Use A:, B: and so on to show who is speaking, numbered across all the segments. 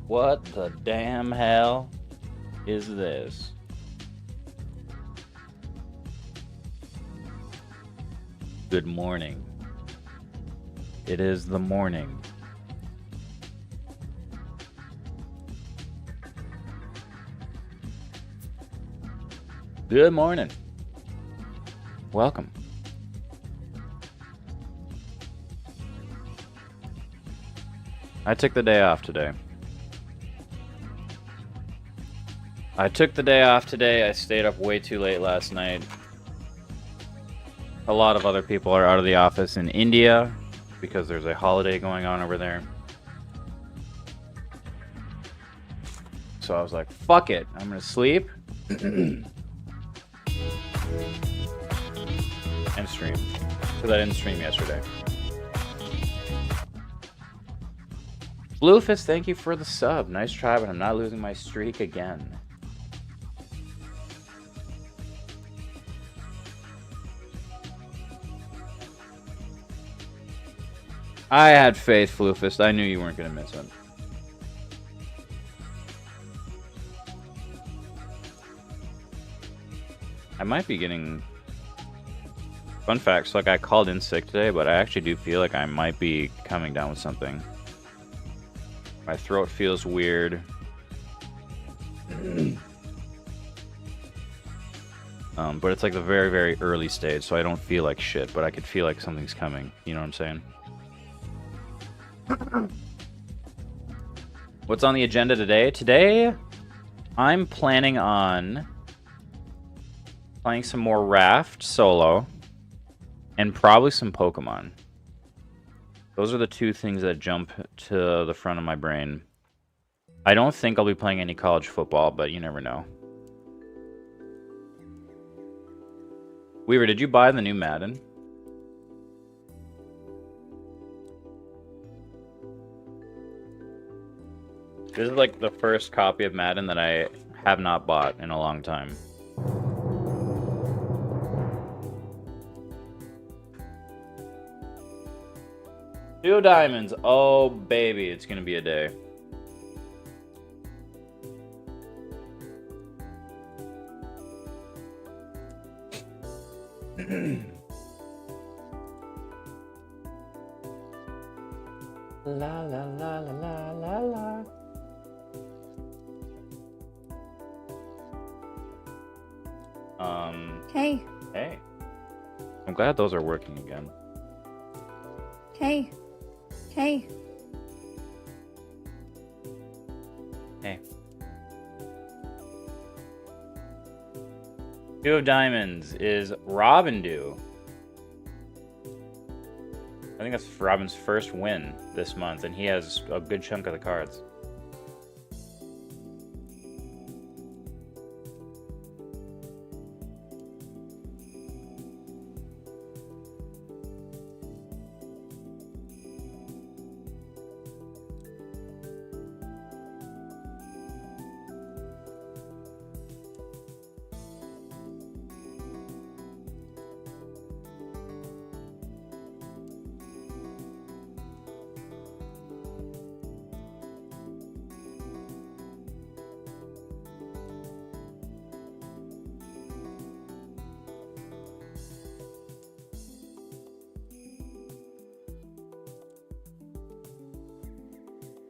A: What the damn hell is this? Good morning. It is the morning. Good morning. Welcome. I took the day off today. I stayed up way too late last night. A lot of other people are out of the office in India because there's a holiday going on over there. So I was like, fuck it, I'm gonna sleep and stream. Because I didn't stream yesterday. Bluefist, thank you for the sub. Nice try, but I'm not losing my streak again. I had faith, Floofist. I knew you weren't going to miss it. I might be getting... Fun fact, so like I called in sick today, but I actually do feel like I might be coming down with something. My throat feels weird. But it's like the very, very early stage, so I don't feel like shit, but I could feel like something's coming. You know what I'm saying? What's on the agenda today? Today, I'm planning on playing some more Raft solo and probably some Pokemon. Those are the two things that jump to the front of my brain. I don't think I'll be playing any college football, but you never know. Weaver, did you buy the new Madden? This is like the first copy of Madden that I have not bought in a long time. Two diamonds. Oh, baby. It's going to be a day. La la la la la la.
B: Hey.
A: Hey. I'm glad those are working again.
B: Hey. Hey.
A: Hey. Two of diamonds is Robin do. I think that's Robin's first win this month, and he has a good chunk of the cards.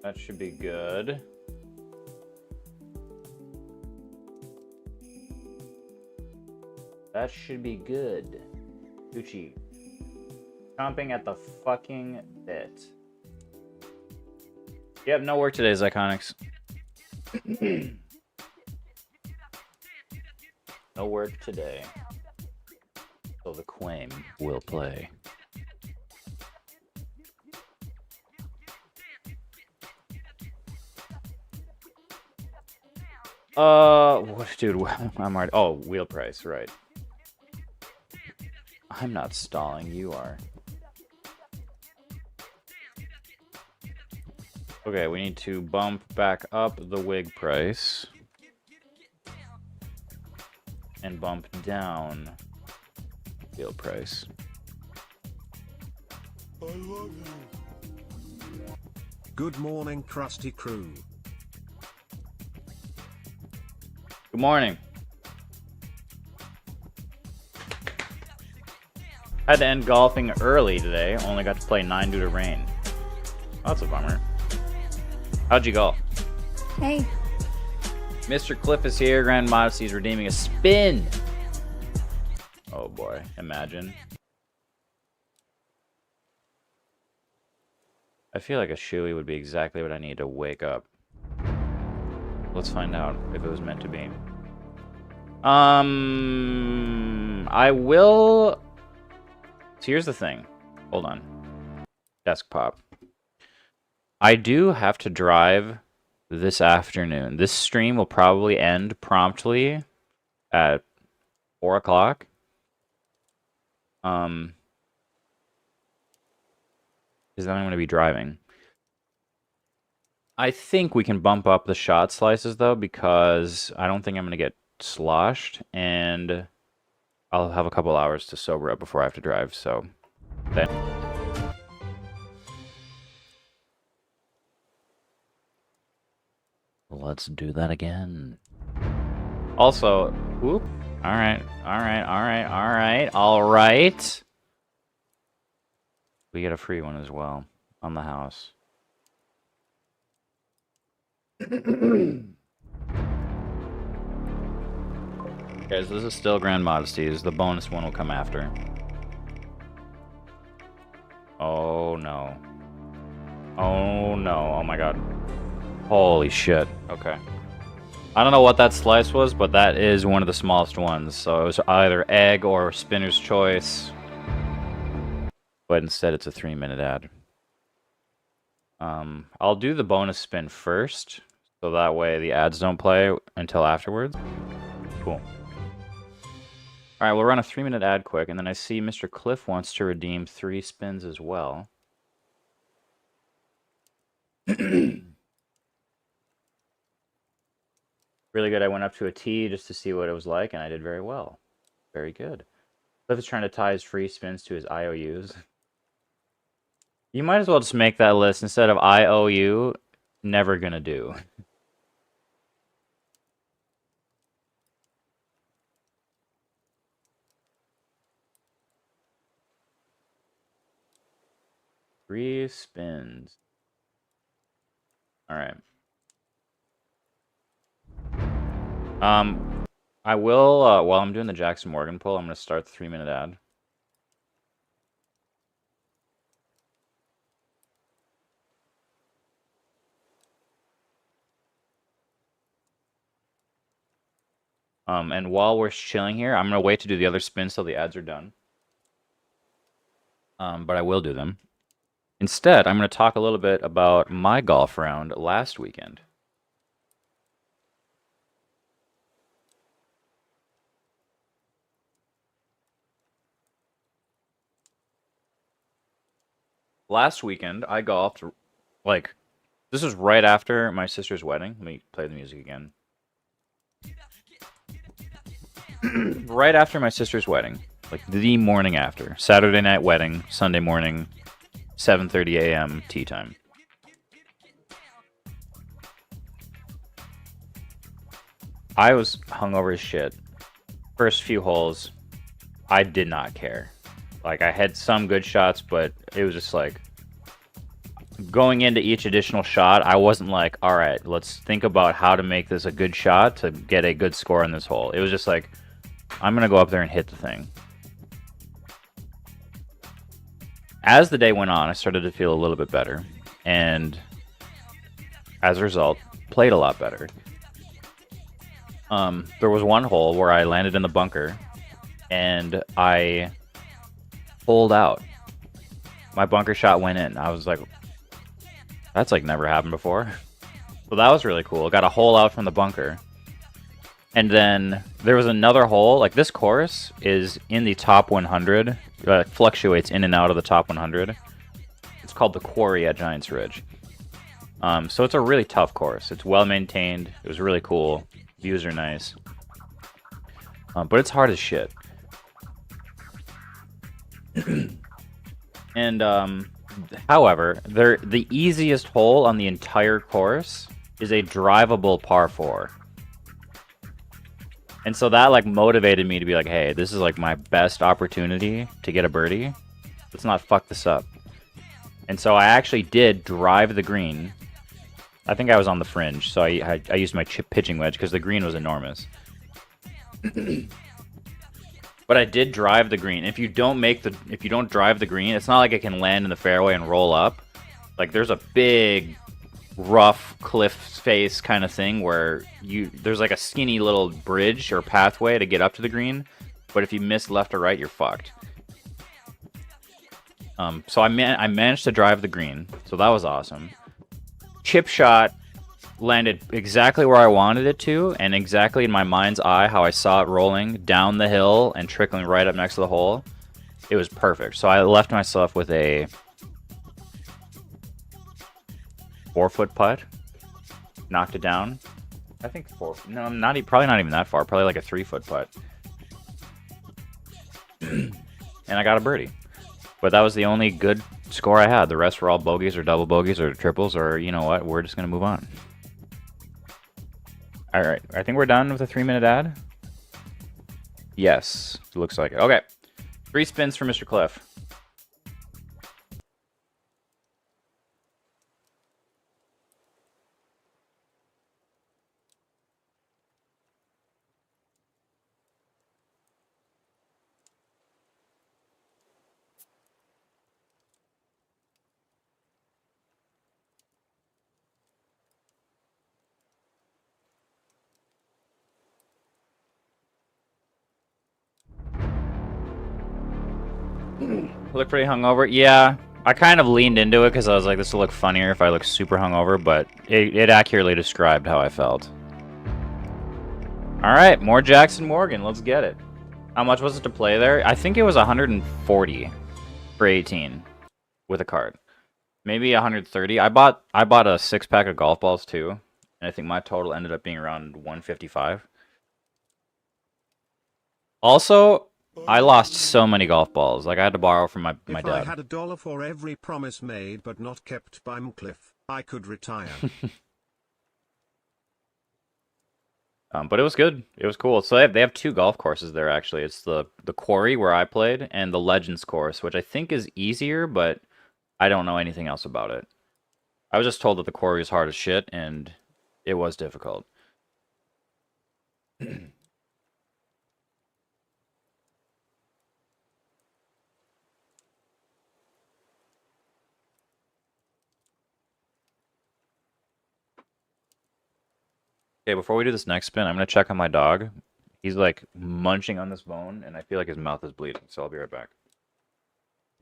A: That should be good. That should be good. Gucci. Chomping at the fucking bit. Yep, no work today, Zyconics. No work today. So the Quame will play. What, dude? I'm already. Oh, wheel price, right? I'm not stalling. You are. Okay, we need to bump back up the wig price and bump down wheel price.
C: Good morning, Krusty Crew.
A: Good morning. Had to end golfing early today. Only got to play 9 due to rain. Oh, that's a bummer. How'd you golf?
B: Hey.
A: Mr. Cliff is here. Grand Modesty is redeeming a spin. Oh boy, imagine. I feel like a shoey would be exactly what I need to wake up. Let's find out if it was meant to be. I will... So here's the thing. Hold on. Desk pop. I do have to drive this afternoon. This stream will probably end promptly at 4 o'clock. Because then I'm going to be driving. I think we can bump up the shot slices, though, because I don't think I'm going to get sloshed, and I'll have a couple hours to sober up before I have to drive, so... Then. Let's do that again. Also, whoop. Alright. We get a free one as well on the house. Guys, this is still Grand Modesties. The bonus one will come after. Oh no. Oh no. Oh my god. Holy shit. Okay. I don't know what that slice was, but that is one of the smallest ones. So it was either egg or spinner's choice. But instead it's a 3-minute ad. I'll do the bonus spin first, so that way the ads don't play until afterwards. Cool. Alright, we'll run a 3-minute ad quick, and then I see Mr. Cliff wants to redeem 3 spins as well. Really good. I went up to a tee just to see what it was like, and I did very well. Very good. Cliff is trying to tie his free spins to his IOUs. You might as well just make that list instead of IOU, never gonna do. Three spins. Alright. I will, while I'm doing the Jackson Morgan pull, I'm going to start the 3-minute ad. And while we're chilling here, I'm going to wait to do the other spins till the ads are done. But I will do them. Instead, I'm going to talk a little bit about my golf round last weekend. Last weekend, I golfed, like, this was right after my sister's wedding. Let me play the music again. Right after my sister's wedding. Like, the morning after. Saturday night wedding, Sunday morning, 7:30 a.m. tea time. I was hungover as shit. First few holes, I did not care. Like, I had some good shots, but it was just like, going into each additional shot, I wasn't like, all right, let's think about how to make this a good shot to get a good score on this hole. It was just like, I'm going to go up there and hit the thing. As the day went on, I started to feel a little bit better. And as a result, played a lot better. There was one hole where I landed in the bunker, and I pulled out. My bunker shot went in. I was like, that's like never happened before. So that was really cool. Got a hole out from the bunker. And then there was another hole. Like, this course is in the top 100. It fluctuates in and out of the top 100. It's called the Quarry at Giants Ridge. So it's a really tough course. It's well maintained. It was really cool. Views are nice. But it's hard as shit. And, however, the easiest hole on the entire course is a drivable par 4. And so that like motivated me to be like, hey, this is like my best opportunity to get a birdie. Let's not fuck this up. And so I actually did drive the green. I think I was on the fringe, so I used my pitching wedge because the green was enormous. But I did drive the green. If you don't drive the green, it's not like it can land in the fairway and roll up. Like there's a big rough cliff face kind of thing where there's like a skinny little bridge or pathway to get up to the green, but if you miss left or right, you're fucked. So I managed to drive the green, so that was awesome. Chip shot landed exactly where I wanted it to, and exactly in my mind's eye how I saw it rolling down the hill and trickling right up next to the hole. It was perfect. So I left myself with a 4-foot putt, knocked it down. I think probably not even that far. Probably like a 3-foot putt, and I got a birdie. But that was the only good score I had. The rest were all bogeys or double bogeys or triples, or you know what? We're just gonna move on. All right, I think we're done with the 3-minute ad. Yes, looks like it. Okay, 3 spins for Mr. Cliff. Look pretty hungover. Yeah, I kind of leaned into it because I was like, this will look funnier if I look super hungover, but it accurately described how I felt. All right, more Jackson Morgan. Let's get it. How much was it to play there? I think it was 140 for 18 with a card. Maybe 130. I bought a 6-pack of golf balls too, and I think my total ended up being around 155. Also, I lost so many golf balls. Like I had to borrow from my dad.
C: If I had $1 for every promise made but not kept by Cliff, I could retire.
A: But it was good. It was cool. So they have 2 golf courses there actually. It's the Quarry where I played and the Legends course, which I think is easier, but I don't know anything else about it. I was just told that the Quarry is hard as shit, and it was difficult. Okay, before we do this next spin, I'm gonna check on my dog. He's like munching on this bone, and I feel like his mouth is bleeding, so I'll be right back.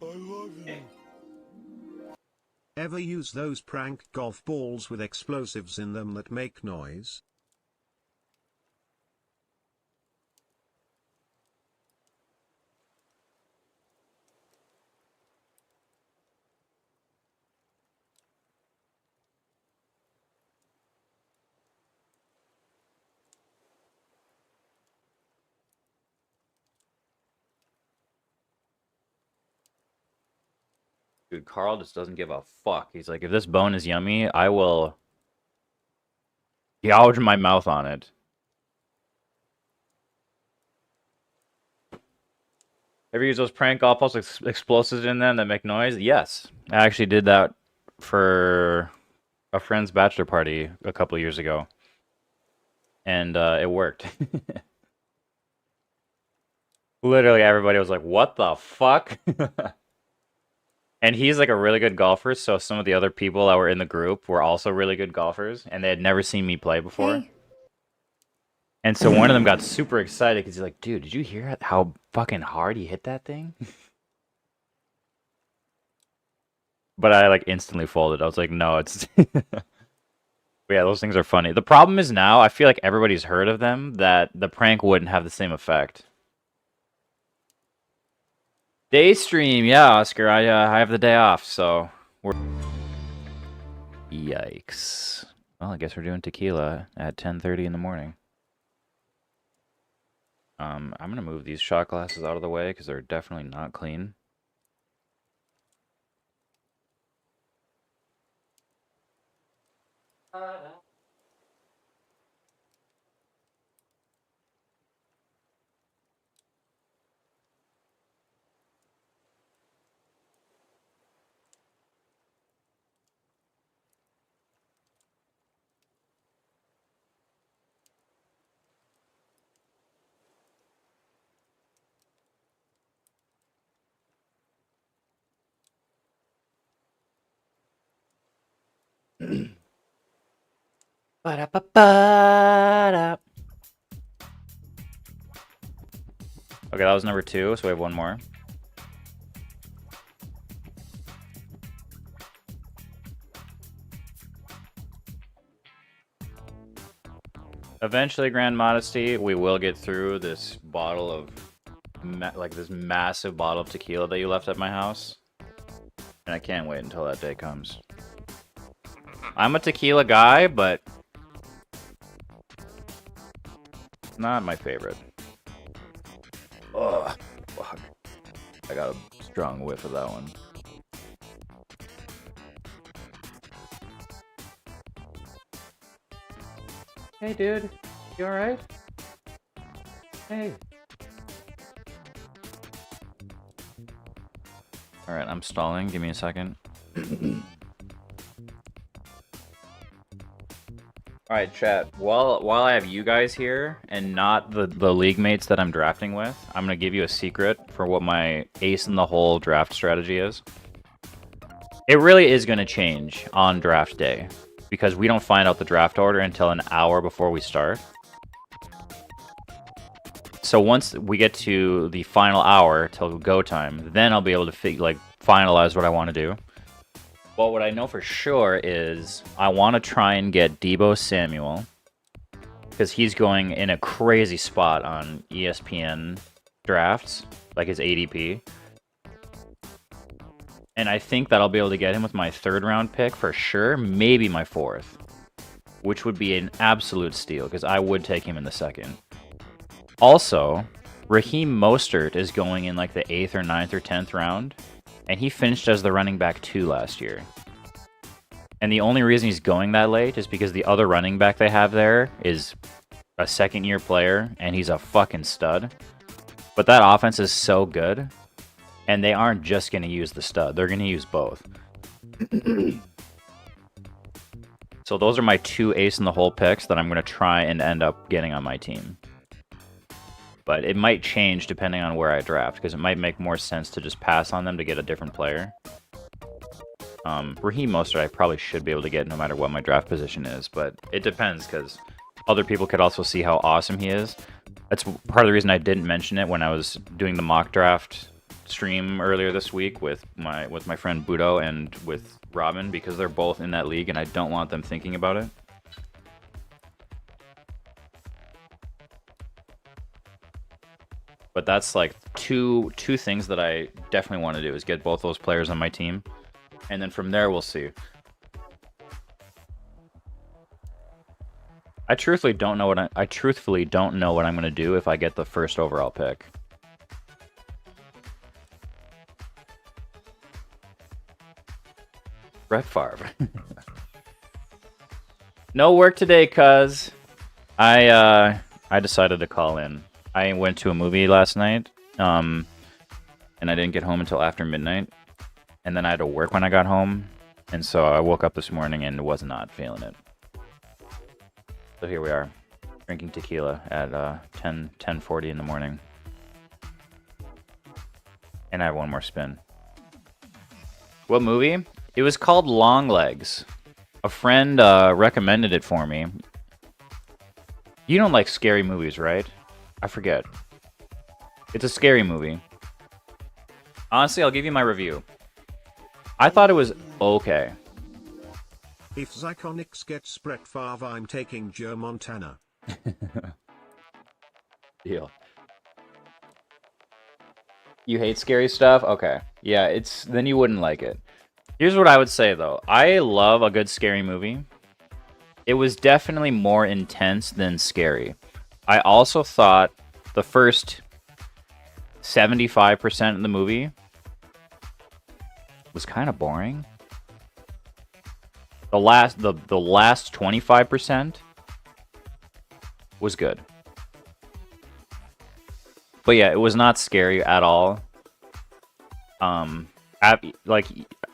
C: I love you. Ever use those prank golf balls with explosives in them that make noise?
A: Dude, Carl just doesn't give a fuck. He's like, if this bone is yummy, I will gouge my mouth on it. Ever use those prank golf balls with explosives in them that make noise? Yes. I actually did that for a friend's bachelor party a couple years ago. And it worked. Literally everybody was like, what the fuck? And he's like a really good golfer, so some of the other people that were in the group were also really good golfers, and they had never seen me play before.
B: Hey.
A: And so one of them got super excited because he's like, dude, did you hear how fucking hard he hit that thing? But I like instantly folded. I was like, no, it's... But yeah, those things are funny. The problem is now, I feel like everybody's heard of them, that the prank wouldn't have the same effect. Day stream, yeah, Oscar. I have the day off, so we're... Yikes. Well, I guess we're doing tequila at 10:30 in the morning. I'm gonna move these shot glasses out of the way because they're definitely not clean. Ba-da-ba-ba-da. Okay, that was number 2, so we have one more. Eventually, Grand Modesty, we will get through this bottle of, this massive bottle of tequila that you left at my house. And I can't wait until that day comes. I'm a tequila guy, but not my favorite. Ugh, fuck. I got a strong whiff of that one. Hey, dude. You alright? Hey. Alright, I'm stalling. Give me a second. Alright, chat. While I have you guys here, and not the league mates that I'm drafting with, I'm going to give you a secret for what my ace-in-the-hole draft strategy is. It really is going to change on draft day, because we don't find out the draft order until an hour before we start. So once we get to the final hour till go time, then I'll be able to finalize what I want to do. But what I know for sure is I want to try and get Deebo Samuel, because he's going in a crazy spot on ESPN drafts, like his ADP. And I think that I'll be able to get him with my 3rd round pick for sure, maybe my 4th, which would be an absolute steal, because I would take him in the 2nd. Also, Raheem Mostert is going in like the 8th or 9th or 10th round, and he finished as the running back 2 last year. And the only reason he's going that late is because the other running back they have there is a 2nd-year player, and he's a fucking stud. But that offense is so good, and they aren't just going to use the stud. They're going to use both. So those are my 2 ace-in-the-hole picks that I'm going to try and end up getting on my team. But it might change depending on where I draft, because it might make more sense to just pass on them to get a different player. Raheem Mostert I probably should be able to get no matter what my draft position is, but it depends, because other people could also see how awesome he is. That's part of the reason I didn't mention it when I was doing the mock draft stream earlier this week with my friend Budo and with Robin, because they're both in that league and I don't want them thinking about it. But that's like two things that I definitely want to do, is get both those players on my team. And then from there, we'll see. I truthfully don't know what I'm going to do if I get the 1st overall pick. Brett Favre. No work today, cuz I decided to call in. I went to a movie last night, and I didn't get home until after midnight. And then I had to work when I got home, and so I woke up this morning and was not feeling it. So here we are, drinking tequila at 10:40 in the morning. And I have one more spin. What movie? It was called Long Legs. A friend recommended it for me. You don't like scary movies, right? I forget. It's a scary movie. Honestly, I'll give you my review. I thought it was okay.
C: If Zyconix gets Brett Favre, I'm taking Joe Montana.
A: Deal. You hate scary stuff? Okay. Yeah, then you wouldn't like it. Here's what I would say, though. I love a good scary movie. It was definitely more intense than scary. I also thought the first 75% of the movie was kind of boring. The last 25% was good. But yeah, it was not scary at all.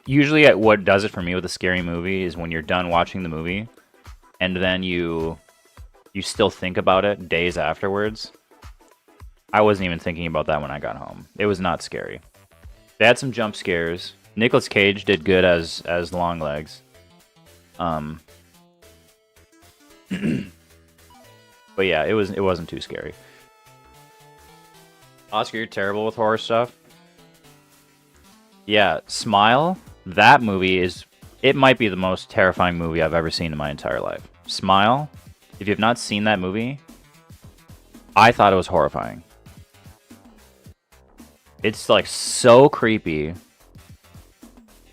A: Usually what does it for me with a scary movie is when you're done watching the movie and then you still think about it days afterwards. I wasn't even thinking about that when I got home. It was not scary. They had some jump scares. Nicolas Cage did good as Long Legs. But yeah, it wasn't too scary. Oscar, you're terrible with horror stuff. Yeah, Smile. That movie it might be the most terrifying movie I've ever seen in my entire life. Smile. If you have not seen that movie, I thought it was horrifying. It's like so creepy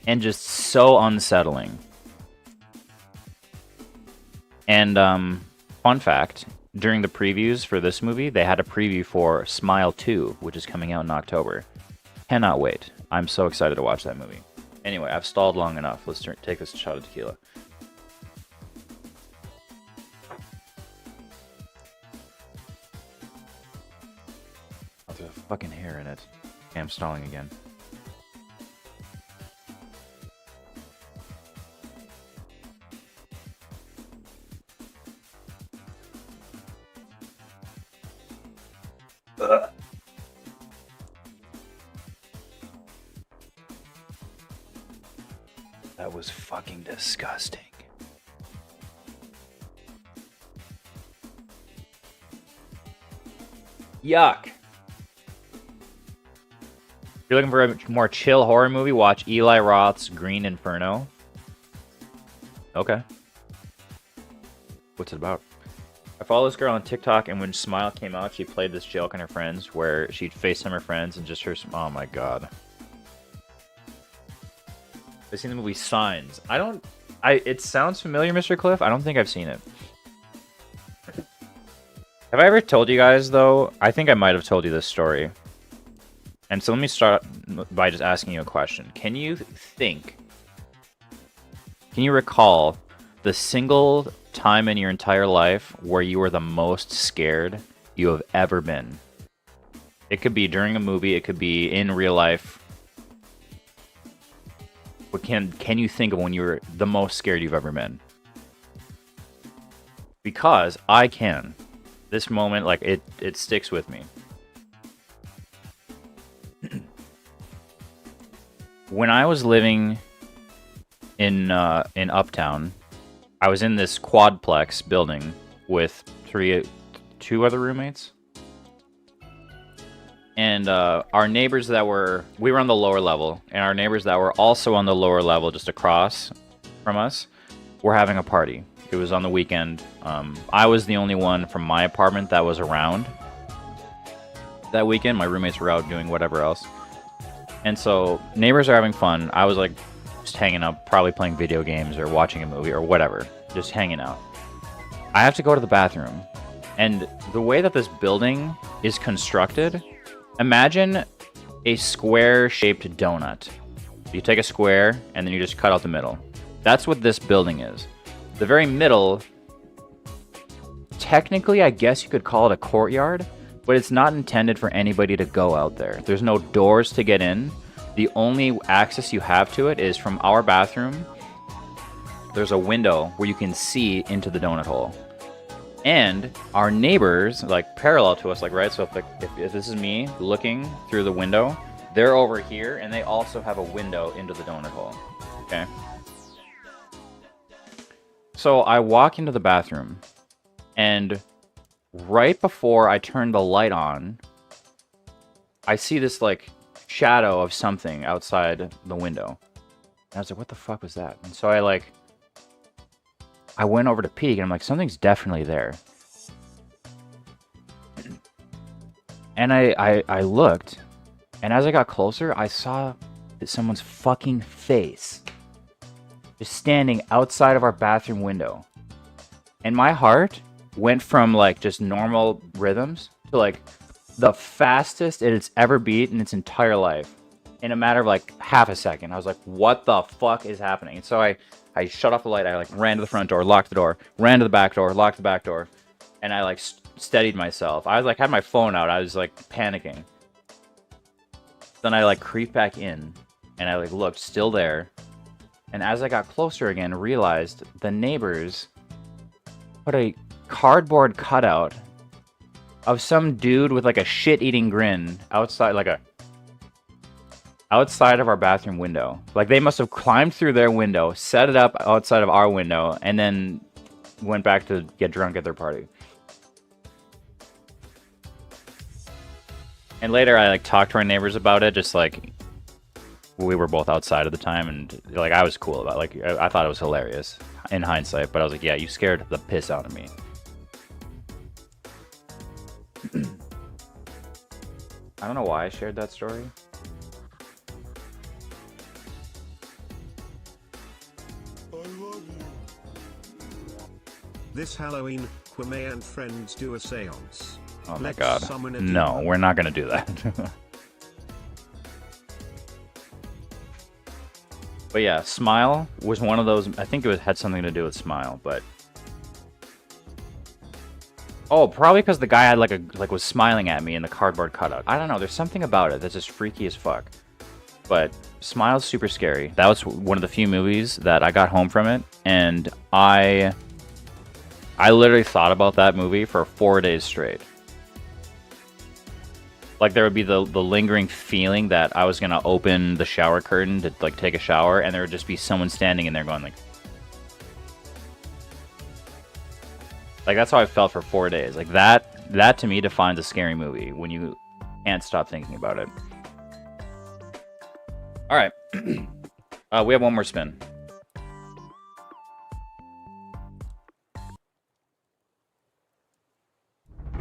A: and just so unsettling. And fun fact, during the previews for this movie, they had a preview for Smile 2, which is coming out in October. Cannot wait. I'm so excited to watch that movie. Anyway, I've stalled long enough. Let's take this shot of tequila. Oh, there's a fucking hair in it. Okay, I'm stalling again. That was fucking disgusting. Yuck. If you're looking for a more chill horror movie, watch Eli Roth's Green Inferno. Okay. What's it about? I follow this girl on TikTok, and when Smile came out, she played this joke on her friends where she'd FaceTime her friends and just her... Oh my god. I've seen the movie Signs. It sounds familiar, Mr. Cliff. I don't think I've seen it. Have I ever told you guys, though? I think I might have told you this story. And so let me start by just asking you a question. Can you recall the single time in your entire life where you were the most scared you have ever been? It could be during a movie. It could be in real life. But can you think of when you were the most scared you've ever been? Because I can. This moment, like, it sticks with me. When I was living in Uptown, I was in this quadplex building with two other roommates. And our neighbors we were on the lower level, and our neighbors that were also on the lower level just across from us were having a party. It was on the weekend. I was the only one from my apartment that was around that weekend. My roommates were out doing whatever else. And so neighbors are having fun. I was like just hanging out, probably playing video games or watching a movie or whatever, just hanging out. I have to go to the bathroom. And the way that this building is constructed, imagine a square-shaped donut. You take a square, and then you just cut out the middle. That's what this building is. The very middle, technically, I guess you could call it a courtyard, but it's not intended for anybody to go out there. There's no doors to get in. The only access you have to it is from our bathroom. There's a window where you can see into the donut hole. And our neighbors, like parallel to us, like right. So if this is me looking through the window, they're over here, and they also have a window into the donut hole. Okay. So I walk into the bathroom, and right before I turn the light on, I see this like shadow of something outside the window. And I was like, what the fuck was that? And so I went over to peek, and I'm like, something's definitely there. And I looked, and as I got closer, I saw someone's fucking face just standing outside of our bathroom window. And my heart went from like just normal rhythms to like the fastest it's ever beat in its entire life in a matter of like half a second. I was like, what the fuck is happening? And so I shut off the light. I like ran to the front door, locked the door, ran to the back door, locked the back door, and I like steadied myself. I was like, had my phone out. I was like panicking. Then I like creeped back in, and I like looked, still there. And as I got closer again, realized the neighbors put a cardboard cutout of some dude with like a shit-eating grin outside, like a outside of our bathroom window. Like, they must have climbed through their window, set it up outside of our window, and then went back to get drunk at their party. And later, I like talked to our neighbors about it. Just like we were both outside at the time, and like I was cool about it. Like I thought it was hilarious in hindsight. But I was like, yeah, you scared the piss out of me. I don't know why I shared that story.
C: This Halloween, Kwame and friends do a seance.
A: Oh my
C: Let's
A: god.
C: summon a
A: No,
C: demon.
A: we're not gonna do that. But yeah, Smile was one of those. I think had something to do with Smile, but oh, probably because the guy had was smiling at me in the cardboard cutout. I don't know. There's something about it that's just freaky as fuck. But Smile's super scary. That was one of the few movies that I got home from it, and I literally thought about that movie for 4 days straight. Like, there would be the lingering feeling that I was gonna open the shower curtain to like take a shower, and there would just be someone standing in there going like that's how I felt for 4 days. Like that to me defines a scary movie, when you can't stop thinking about it. All right, we have one more spin.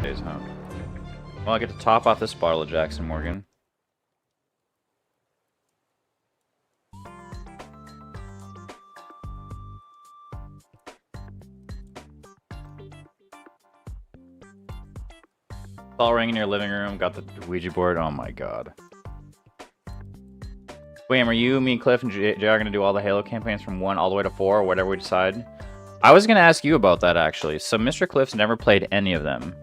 A: Days, huh? Well, I get to top off this bottle of Jackson Morgan. Bell ring in your living room. Got the Ouija board. Oh my god. William, are you, me, Cliff, and JR going to do all the Halo campaigns from 1 all the way to 4, or whatever we decide? I was going to ask you about that, actually. So Mr. Cliff's never played any of them.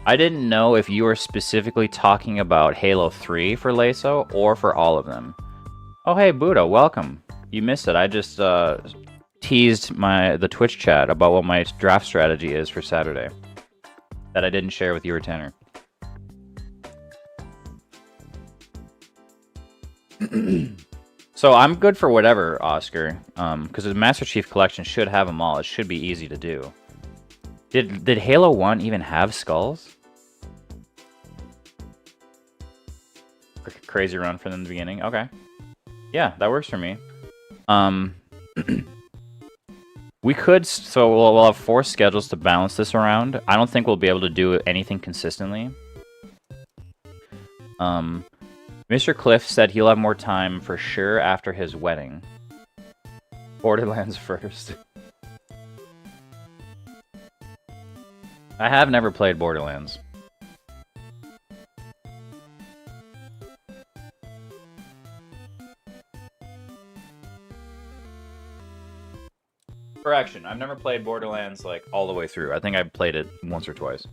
A: I didn't know if you were specifically talking about Halo 3 for Laso, or for all of them. Oh, hey, Buddha, welcome. You missed it. I just teased the Twitch chat about what my draft strategy is for Saturday that I didn't share with you or Tanner. So I'm good for whatever, Oscar, because the Master Chief Collection should have them all. It should be easy to do. Did Halo 1 even have skulls? Crazy run from the beginning. Okay. Yeah, that works for me. We could, so we'll have 4 schedules to balance this around. I don't think we'll be able to do anything consistently. Mr. Cliff said he'll have more time for sure after his wedding. Borderlands first. I have never played Borderlands. Correction, I've never played Borderlands like all the way through. I think I played it once or twice.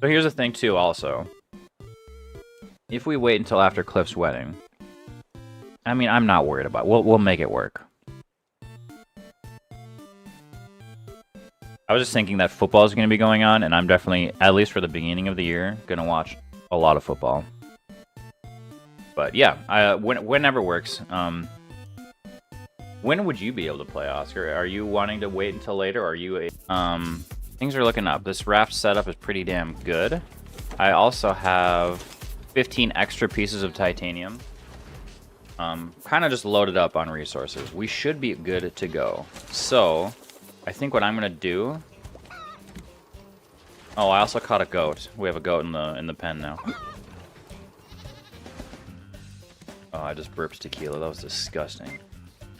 A: So here's the thing too, also. If we wait until after Cliff's wedding, I mean, I'm not worried about it. We'll make it work. I was just thinking that football is going to be going on, and I'm definitely, at least for the beginning of the year, going to watch a lot of football. But yeah, whenever works. When would you be able to play, Oscar? Are you wanting to wait until later, or are you things are looking up. This raft setup is pretty damn good. I also have 15 extra pieces of titanium. Kind of just loaded up on resources. We should be good to go. So, I think what I'm gonna do. Oh, I also caught a goat. We have a goat in the pen now. Oh, I just burped tequila. That was disgusting.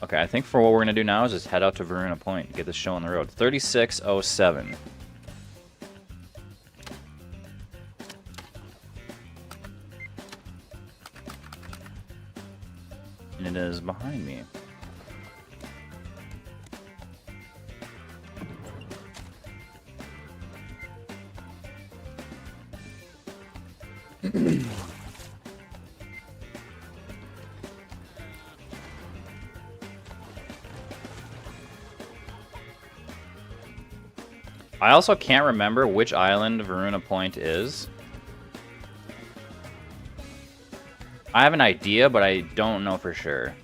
A: Okay, I think for what we're gonna do now is just head out to Varuna Point, get this show on the road. 3607. And it is behind me. I also can't remember which island Varuna Point is. I have an idea, but I don't know for sure.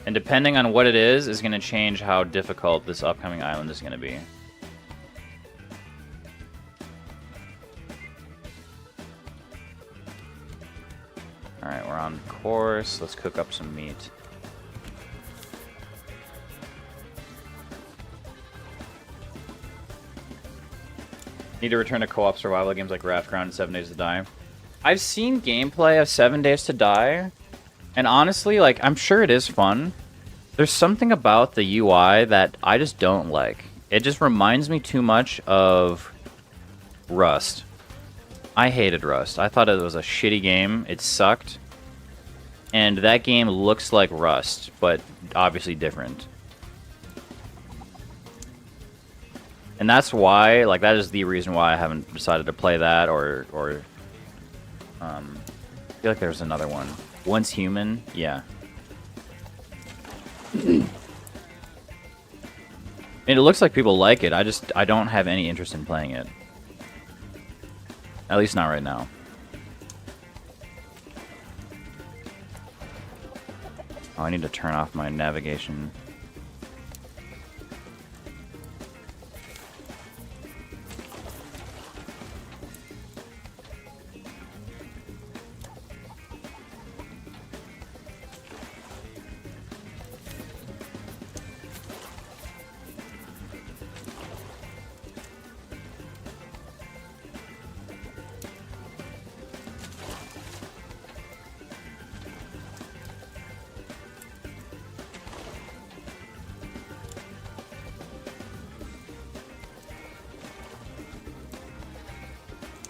A: And depending on what it is going to change how difficult this upcoming island is going to be. Alright, we're on course. Let's cook up some meat. Need to return to co-op survival games like Raft Ground and 7 Days to Die. I've seen gameplay of 7 Days to Die, and honestly, like, I'm sure it is fun. There's something about the UI that I just don't like. It just reminds me too much of Rust. I hated Rust. I thought it was a shitty game. It sucked. And that game looks like Rust, but obviously different. And that's why, like, that is the reason why I haven't decided to play that, or I feel like there's another one. Once Human, yeah. And it looks like people like it. I don't have any interest in playing it. At least not right now. Oh, I need to turn off my navigation.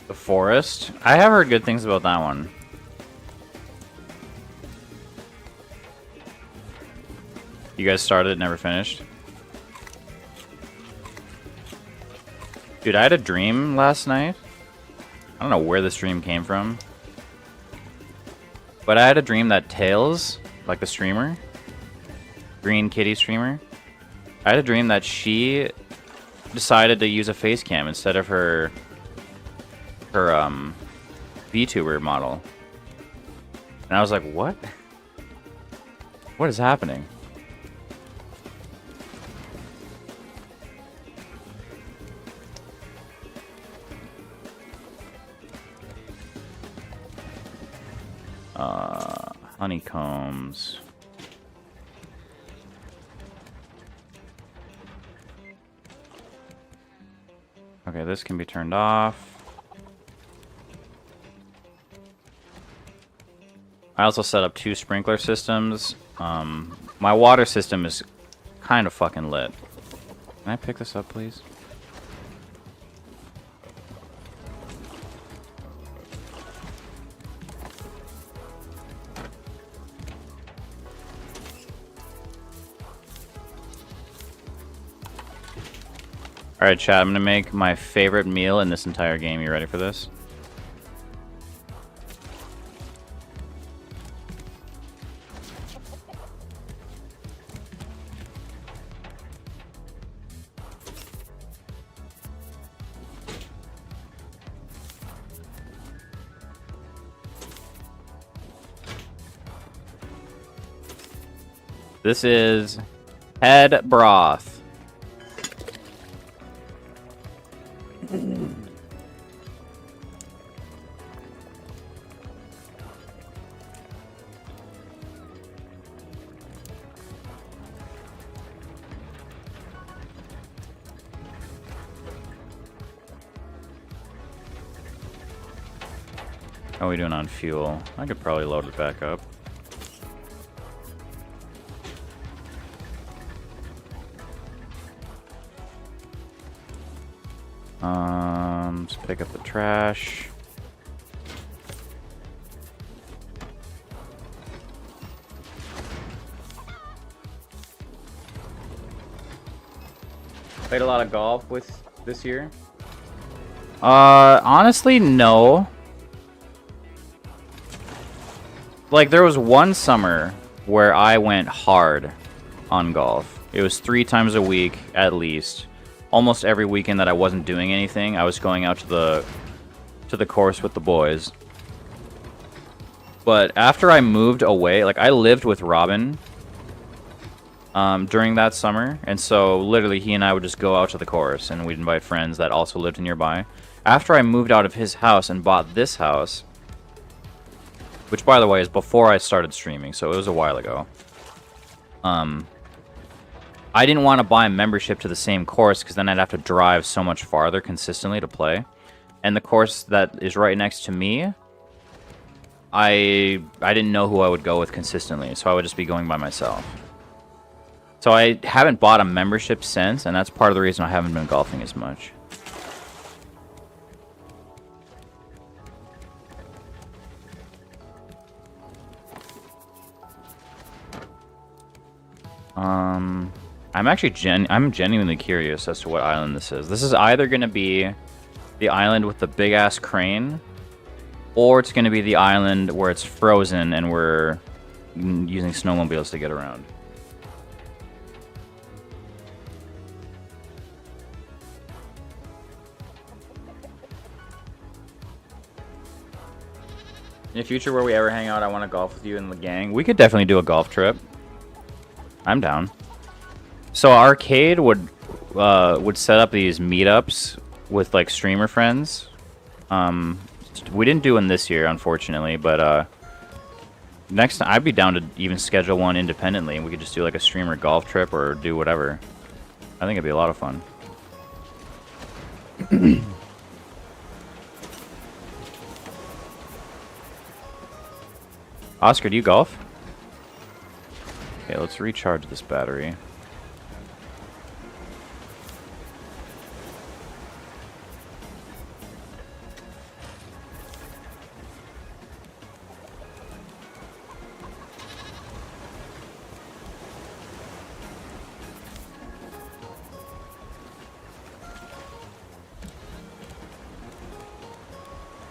A: The Forest? I have heard good things about that one. You guys started, never finished? Dude, I had a dream last night. I don't know where this dream came from. But I had a dream that Tails, like the streamer, Green Kitty streamer, I had a dream that she decided to use a face cam instead of her VTuber model. And I was like, what? What is happening? Honeycombs. Okay, this can be turned off. I also set up 2 sprinkler systems. My water system is kind of fucking lit. Can I pick this up, please? Alright, chat, I'm gonna make my favorite meal in this entire game. You ready for this? This is head broth. How are we doing on fuel? I could probably load it back up. Let's pick up the trash. Played a lot of golf with this year? Honestly, no. Like, there was one summer where I went hard on golf. It was 3 times a week, at least. Almost every weekend that I wasn't doing anything, I was going out to the course with the boys. But after I moved away, like I lived with Robin during that summer, and so literally he and I would just go out to the course, and we'd invite friends that also lived nearby. After I moved out of his house and bought this house, which by the way is before I started streaming, so it was a while ago. I didn't want to buy a membership to the same course because then I'd have to drive so much farther consistently to play. And the course that is right next to me, I didn't know who I would go with consistently, so I would just be going by myself. So I haven't bought a membership since, and that's part of the reason I haven't been golfing as much. I'm genuinely curious as to what island this is. This is either going to be the island with the big ass crane, or it's going to be the island where it's frozen and we're using snowmobiles to get around. In the future where we ever hang out, I want to golf with you and the gang. We could definitely do a golf trip. I'm down. So Arcade would set up these meetups with like streamer friends. We didn't do one this year, unfortunately, but next time I'd be down to even schedule one independently, and we could just do like a streamer golf trip or do whatever. I think it'd be a lot of fun. Oscar, do you golf? Okay, let's recharge this battery.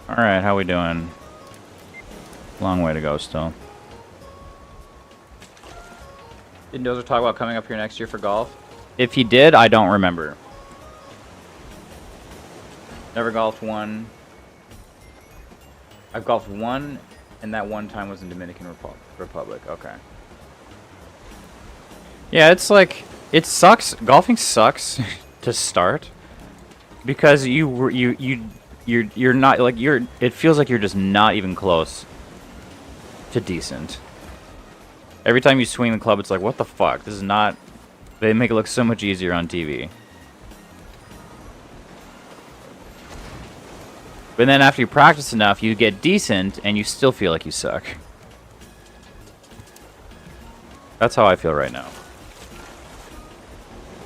A: Alright, how we doing? Long way to go still. Did Dozer talk about coming up here next year for golf? If he did, I don't remember. Never golfed one. I've golfed one, and that one time was in Dominican Republic. Okay. Yeah, it's like, it sucks. Golfing sucks to start because you're not like it feels like you're just not even close to decent. Every time you swing the club, it's like, what the fuck? This is not... They make it look so much easier on TV. But then after you practice enough, you get decent, and you still feel like you suck. That's how I feel right now.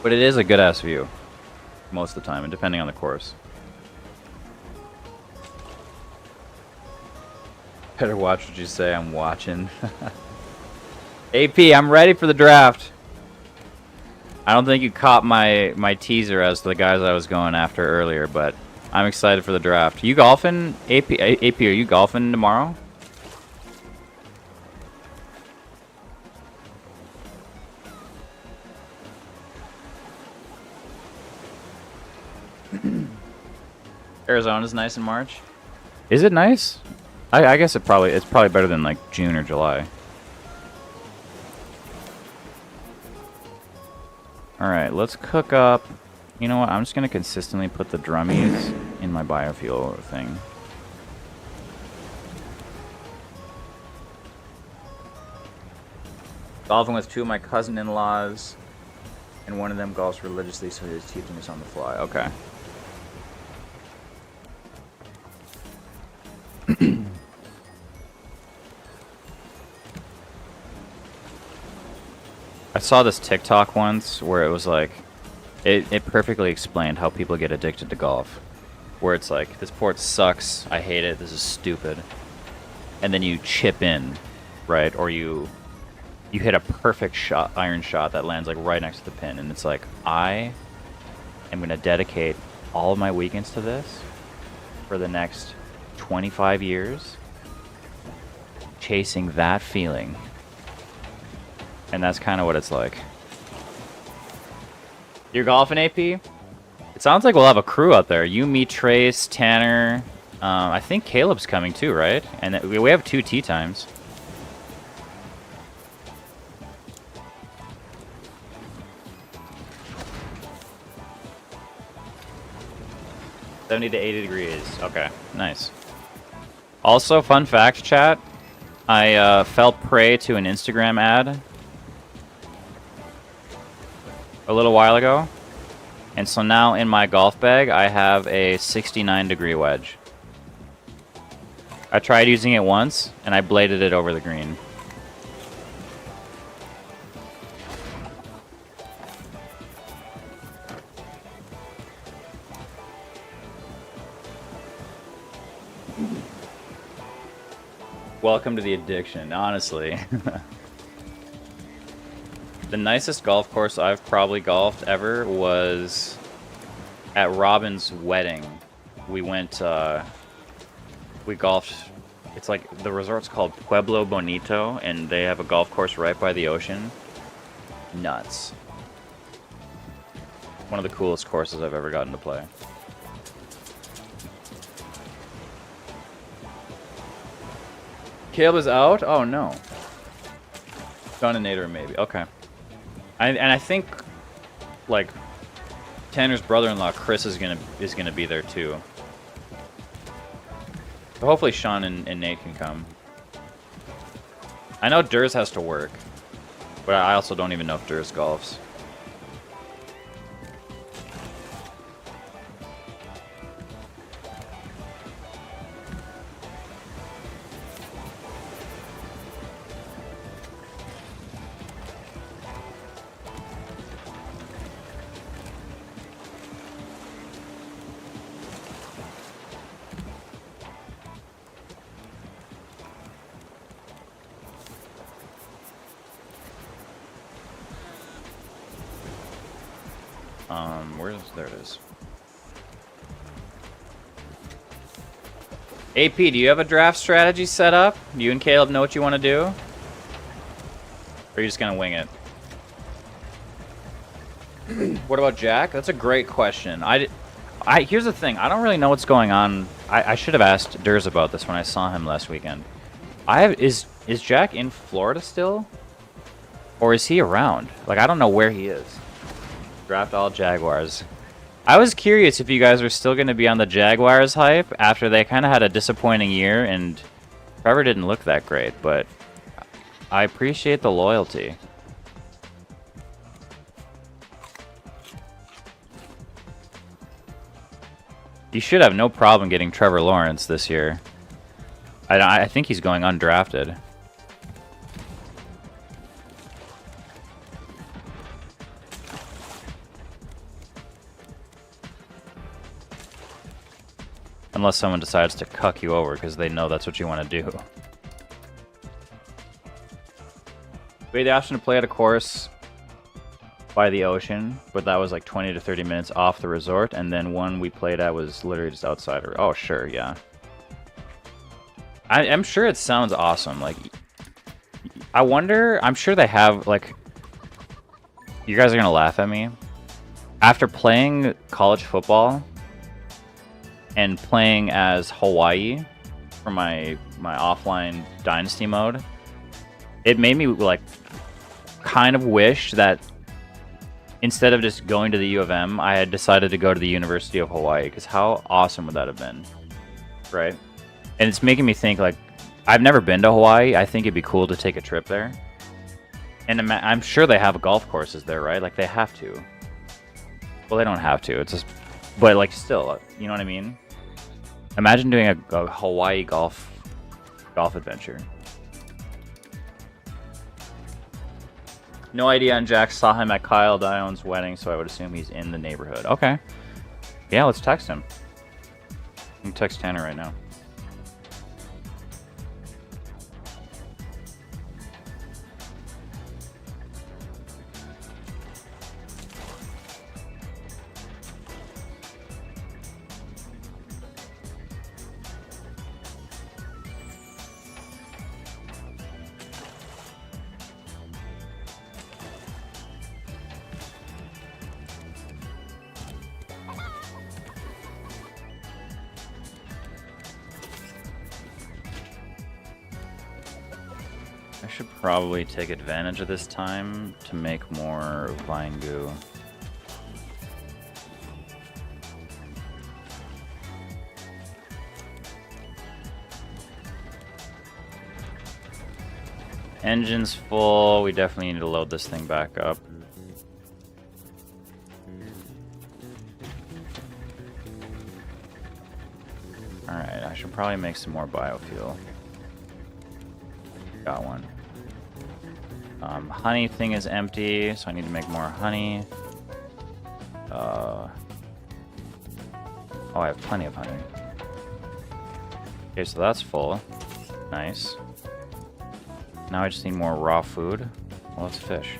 A: But it is a good-ass view. Most of the time, and depending on the course. Better watch what you say. I'm watching. AP, I'm ready for the draft. I don't think you caught my teaser as to the guys I was going after earlier, but I'm excited for the draft. You golfing? AP, are you golfing tomorrow? Arizona's nice in March. Is it nice? I guess it's probably better than like June or July. Alright, let's cook up. You know what? I'm just going to consistently put the drummies in my biofuel thing. Golfing with two of my cousin-in-laws, and one of them golfs religiously, so he's teaching us on the fly. Okay. I saw this TikTok once where it was like, it perfectly explained how people get addicted to golf. Where it's like, this port sucks, I hate it, this is stupid. And then you chip in, right? Or you hit a perfect shot, iron shot that lands like right next to the pin. And it's like, I am going to dedicate all of my weekends to this for the next 25 years. Chasing that feeling. And that's kind of what it's like. You're golfing, AP? It sounds like we'll have a crew out there. You, me, Trace, Tanner, I think Caleb's coming too, right? And we have 2 tea times. $70 to 80 degrees. Okay, nice. Also, fun fact, chat. I fell prey to an Instagram ad a little while ago. And so now in my golf bag, I have a 69-degree wedge. I tried using it once, and I bladed it over the green. Welcome to the addiction, honestly. The nicest golf course I've probably golfed ever was at Robin's wedding. We went, we golfed, it's like, the resort's called Pueblo Bonito, and they have a golf course right by the ocean. Nuts. One of the coolest courses I've ever gotten to play. Caleb is out? Oh no. Donator maybe. Okay. And I think like Tanner's brother-in-law Chris is gonna be there too. So hopefully Sean and Nate can come. I know Durs has to work, but I also don't even know if Durs golfs. There it is. AP, do you have a draft strategy set up? You and Caleb know what you want to do? Or are you just gonna wing it? What about Jack? That's a great question. Here's the thing. I don't really know what's going on. I should have asked Durs about this when I saw him last weekend. Is Jack in Florida still? Or is he around? Like, I don't know where he is. Draft all Jaguars. I was curious if you guys were still going to be on the Jaguars hype after they kind of had a disappointing year and Trevor didn't look that great, but I appreciate the loyalty. You should have no problem getting Trevor Lawrence this year. I think he's going undrafted. Unless someone decides to cuck you over because they know that's what you want to do. We had the option to play at a course by the ocean, but that was like 20 to 30 minutes off the resort, and then one we played at was literally just outside. Oh, sure, yeah. I'm sure it sounds awesome. Like, I wonder, I'm sure they have, like, you guys are going to laugh at me. After playing college football and playing as Hawaii for my offline dynasty mode, it made me like kind of wish that instead of just going to the U of M, I had decided to go to the University of Hawaii, because how awesome would that have been, right? And it's making me think, like, I've never been to Hawaii. I think it'd be cool to take a trip there. And I'm sure they have golf courses there, right? Like, they have to. Well, they don't have to. It's just, but like, still, you know what I mean? Imagine doing a Hawaii golf adventure. No idea on Jack. Saw him at Kyle Dion's wedding, so I would assume he's in the neighborhood. Okay. Yeah, let's text him. I can text Tanner right now. I should probably take advantage of this time to make more vine goo. Engine's full. We definitely need to load this thing back up. Alright, I should probably make some more biofuel. Got one. Honey thing is empty, so I need to make more honey. Oh, I have plenty of honey. Okay, so that's full. Nice. Now I just need more raw food. Well, let's fish.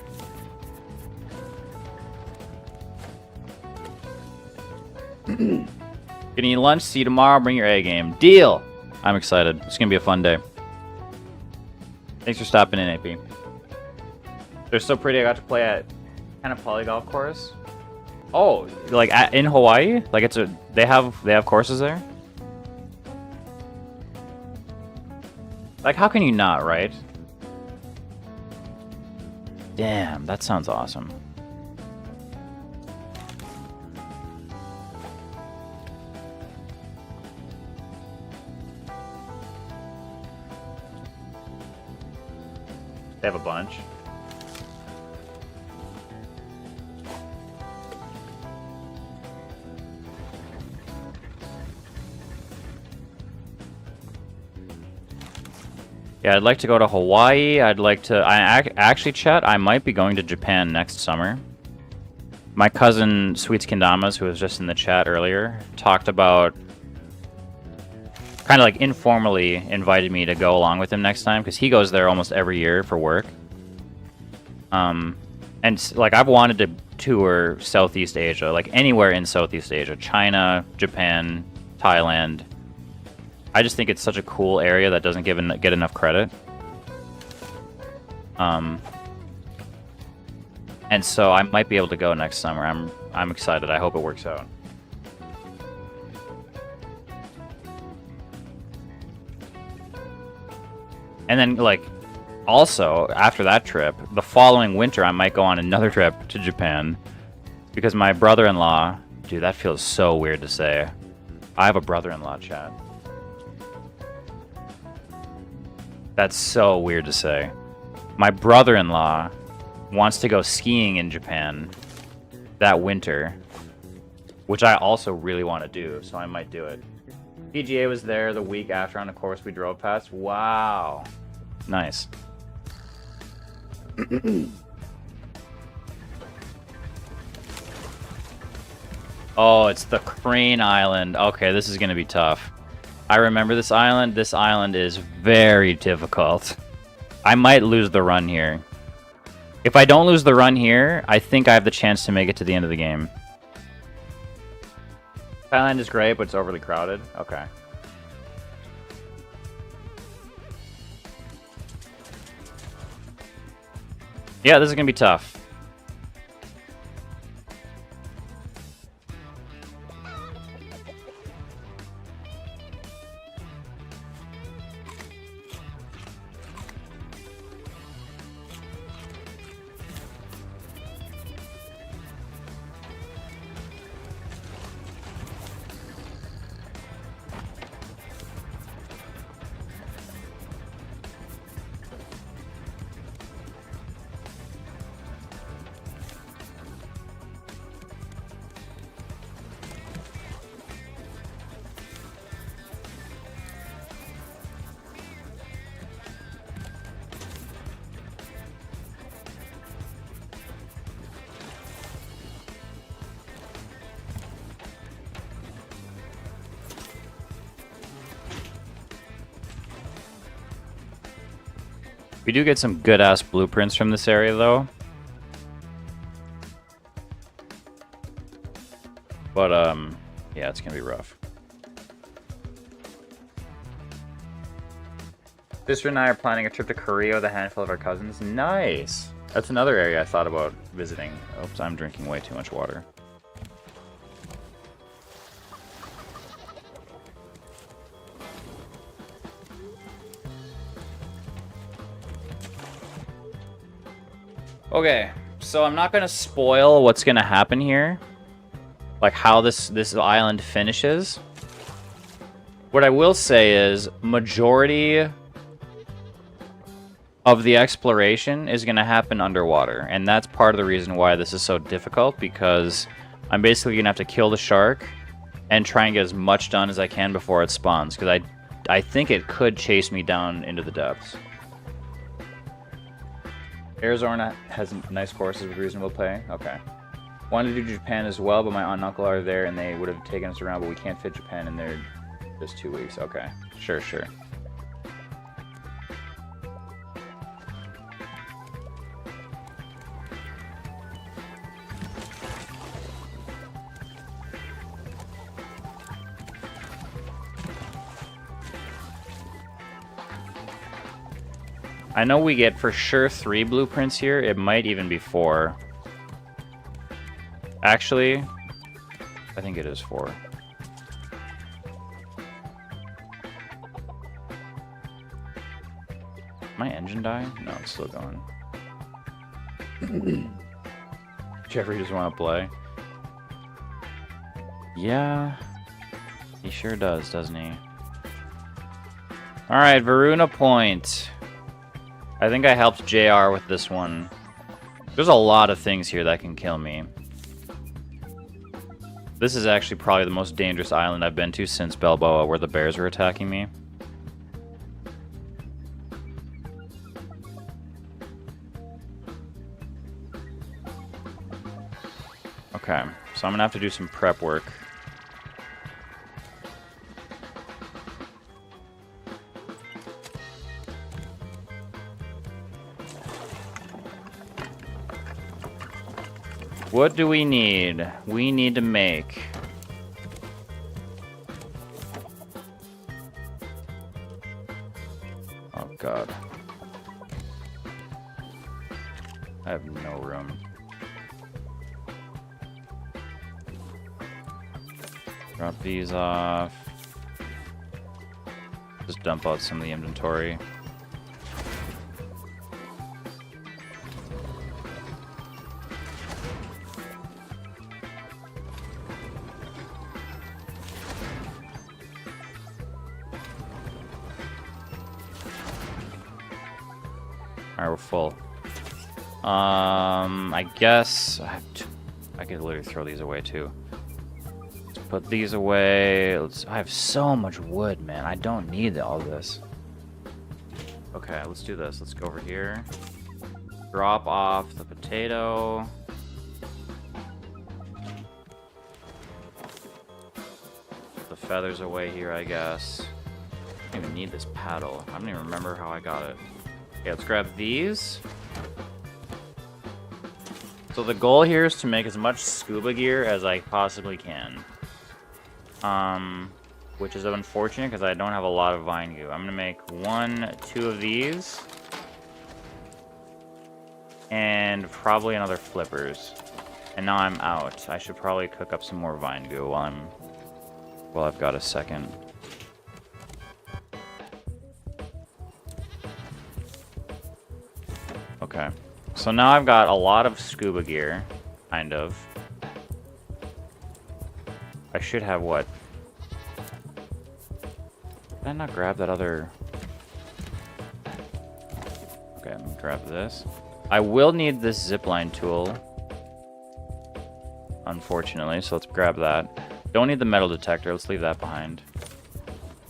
A: Gonna eat lunch, see you tomorrow, bring your A game. Deal! I'm excited. It's gonna be a fun day. Thanks for stopping in, AP. They're so pretty. I got to play at kind of poly golf course. Oh, like in Hawaii? Like it's a they have courses there? Like how can you not, right? Damn, that sounds awesome. They have a bunch. Yeah, I'd like to go to Hawaii. I'd like to... actually, chat, I might be going to Japan next summer. My cousin, Sweets Kendamas, who was just in the chat earlier, talked about... kind of like informally invited me to go along with him next time, because he goes there almost every year for work. And, like, I've wanted to tour Southeast Asia, like, anywhere in Southeast Asia. China, Japan, Thailand... I just think it's such a cool area that doesn't get enough credit. And so I might be able to go next summer. I'm excited. I hope it works out. And then, like, also, after that trip, the following winter, I might go on another trip to Japan. Because my brother-in-law... Dude, that feels so weird to say. I have a brother-in-law, chat. That's so weird to say. My brother-in-law wants to go skiing in Japan that winter, which I also really want to do, so I might do it. PGA was there the week after on a course we drove past. Wow. Nice. Oh, it's the Crane Island. Okay, this is going to be tough. I remember this island. This island is very difficult. I might lose the run here. If I don't lose the run here, I think I have the chance to make it to the end of the game. Thailand is great, but it's overly crowded. Okay. Yeah, this is going to be tough. We do get some good-ass blueprints from this area, though. But, yeah, it's gonna be rough. Sister and I are planning a trip to Korea with a handful of our cousins. Nice! That's another area I thought about visiting. Oops, I'm drinking way too much water. Okay, so I'm not gonna spoil what's gonna happen here, like how this island finishes. What I will say is, majority of the exploration is gonna happen underwater, and that's part of the reason why this is so difficult, because I'm basically gonna have to kill the shark and try and get as much done as I can before it spawns, because I think it could chase me down into the depths. Arizona has nice courses with reasonable pay. Okay. Wanted to do Japan as well, but my aunt and uncle are there, and they would have taken us around, but we can't fit Japan in there just 2 weeks. Okay. Sure, sure. I know we get for sure 3 blueprints here. It might even be 4. Actually, I think it is 4. My engine die? No, it's still going. Jeffrey just want to play. Yeah, he sure does, doesn't he? Alright, Varuna Point. I think I helped JR with this one. There's a lot of things here that can kill me. This is actually probably the most dangerous island I've been to since Balboa, where the bears were attacking me. Okay, so I'm gonna have to do some prep work. What do we need? We need to make... Oh god. I have no room. Drop these off. Just dump out some of the inventory. Alright, we're full. I guess I could literally throw these away too. Let's put these away. I have so much wood, man. I don't need all this. Okay, let's do this. Let's go over here. Drop off the potato. Put the feathers away here, I guess. I don't even need this paddle. I don't even remember how I got it. Okay, let's grab these. So the goal here is to make as much scuba gear as I possibly can. Which is unfortunate because I don't have a lot of vine goo. I'm gonna make 1, 2 of these. And probably another flippers. And now I'm out. I should probably cook up some more vine goo while I've got a second. Okay. So now I've got a lot of scuba gear, kind of. I should have what? Did I not grab that other... Okay, I'm gonna grab this. I will need this zipline tool, unfortunately, so let's grab that. Don't need the metal detector, let's leave that behind.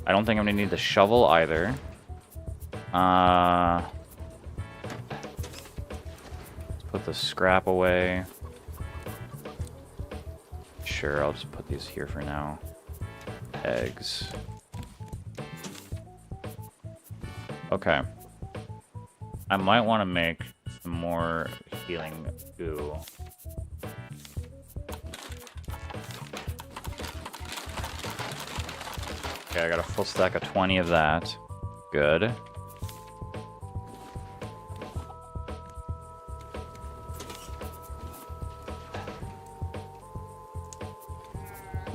A: I don't think I'm gonna need the shovel either. Put the scrap away. Sure, I'll just put these here for now. Eggs. Okay. I might want to make some more healing goo. Okay, I got a full stack of 20 of that. Good.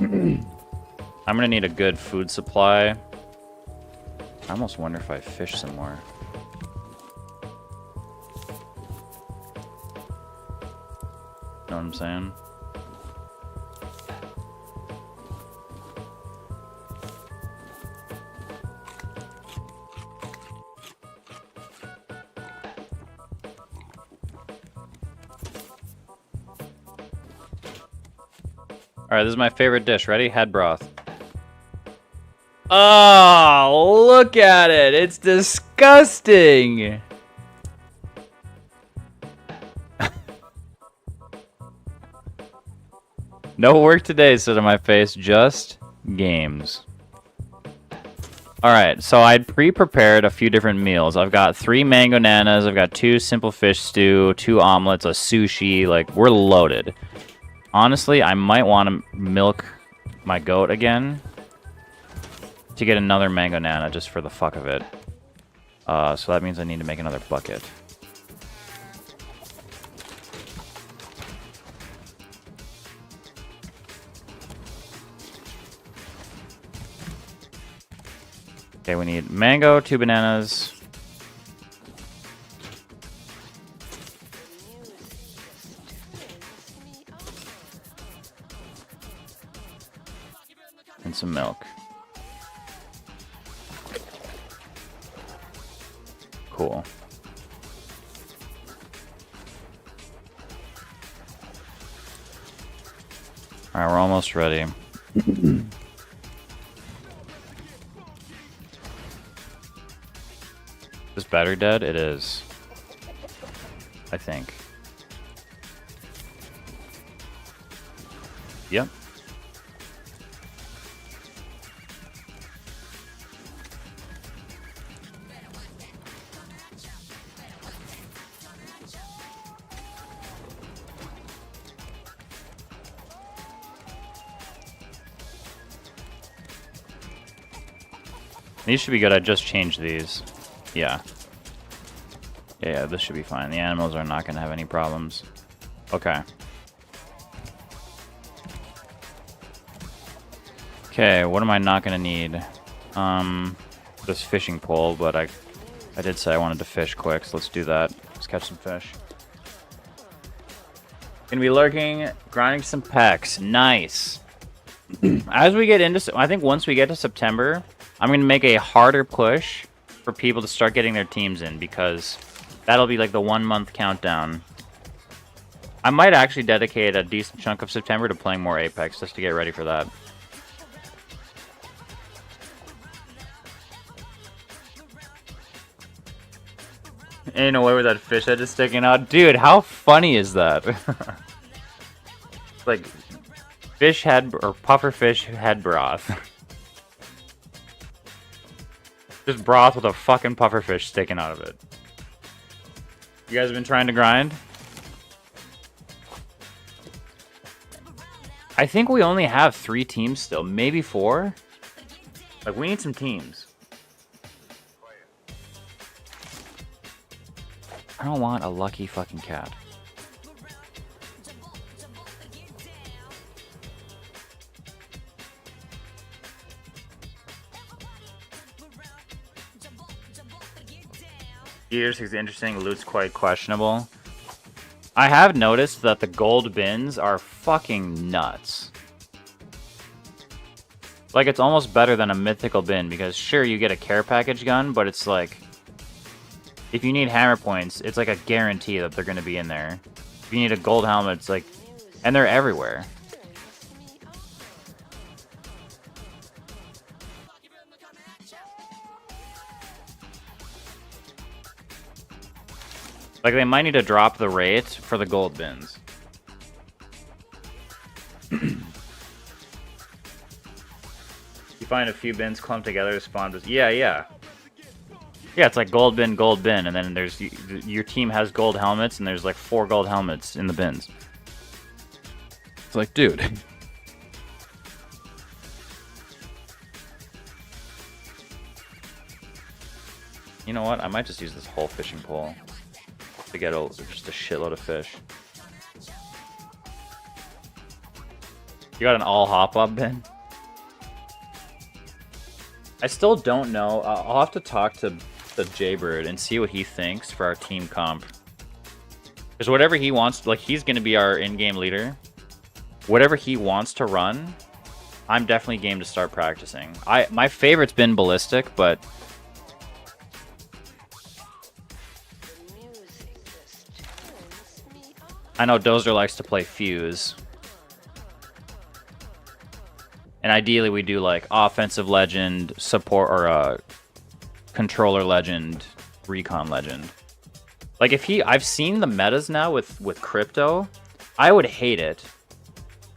A: I'm gonna need a good food supply. I almost wonder if I fish some more. know what I'm saying? Alright, this is my favorite dish. Ready? Head broth. Oh, look at it! It's disgusting! No work today, said to my face. Just games. Alright, so I pre-prepared a few different meals. I've got 3 mango nanas, I've got 2 simple fish stew, 2 omelets, a sushi. Like, we're loaded. Honestly, I might want to milk my goat again to get another mango nana just for the fuck of it. So that means I need to make another bucket. Okay, we need mango, 2 bananas. And some milk. Cool. Alright, we're almost ready. Is battery dead? It is. I think. Yep. These should be good. I just changed these. Yeah. Yeah, this should be fine. The animals are not going to have any problems. Okay. Okay, what am I not going to need? This fishing pole, but I did say I wanted to fish quick, so let's do that. Let's catch some fish. Gonna be lurking, grinding some pecks. Nice. As we get into... I think once we get to September, I'm going to make a harder push for people to start getting their teams in, because that'll be like the 1 month countdown. I might actually dedicate a decent chunk of September to playing more Apex just to get ready for that. Ain't no way with that fish head just sticking out. Dude, how funny is that? Like fish head or puffer fish head broth. Just broth with a fucking puffer fish sticking out of it. You guys have been trying to grind? I think we only have 3 teams still, maybe 4. Like, we need some teams. I don't want a lucky fucking cat. Gears is interesting, loot's quite questionable. I have noticed that the gold bins are fucking nuts. Like, it's almost better than a mythical bin, because sure, you get a care package gun, but it's like... if you need hammer points, it's like a guarantee that they're going to be in there. If you need a gold helmet, it's like... and they're everywhere. Like, they might need to drop the rate for the gold bins. You find a few bins clumped together to spawn this. Yeah. Yeah, it's like gold bin, and then there's... your team has gold helmets, and there's like 4 gold helmets in the bins. It's like, dude. You know what? I might just use this whole fishing pole to get just a shitload of fish. You got an all hop-up bin? I still don't know. I'll have to talk to the Jaybird and see what he thinks for our team comp. Because whatever he wants, like, he's going to be our in-game leader. Whatever he wants to run, I'm definitely game to start practicing. My favorite's been Ballistic, but I know Dozer likes to play Fuse. And ideally we do like Offensive Legend, Support, or Controller Legend, Recon Legend. Like if I've seen the metas now with Crypto. I would hate it.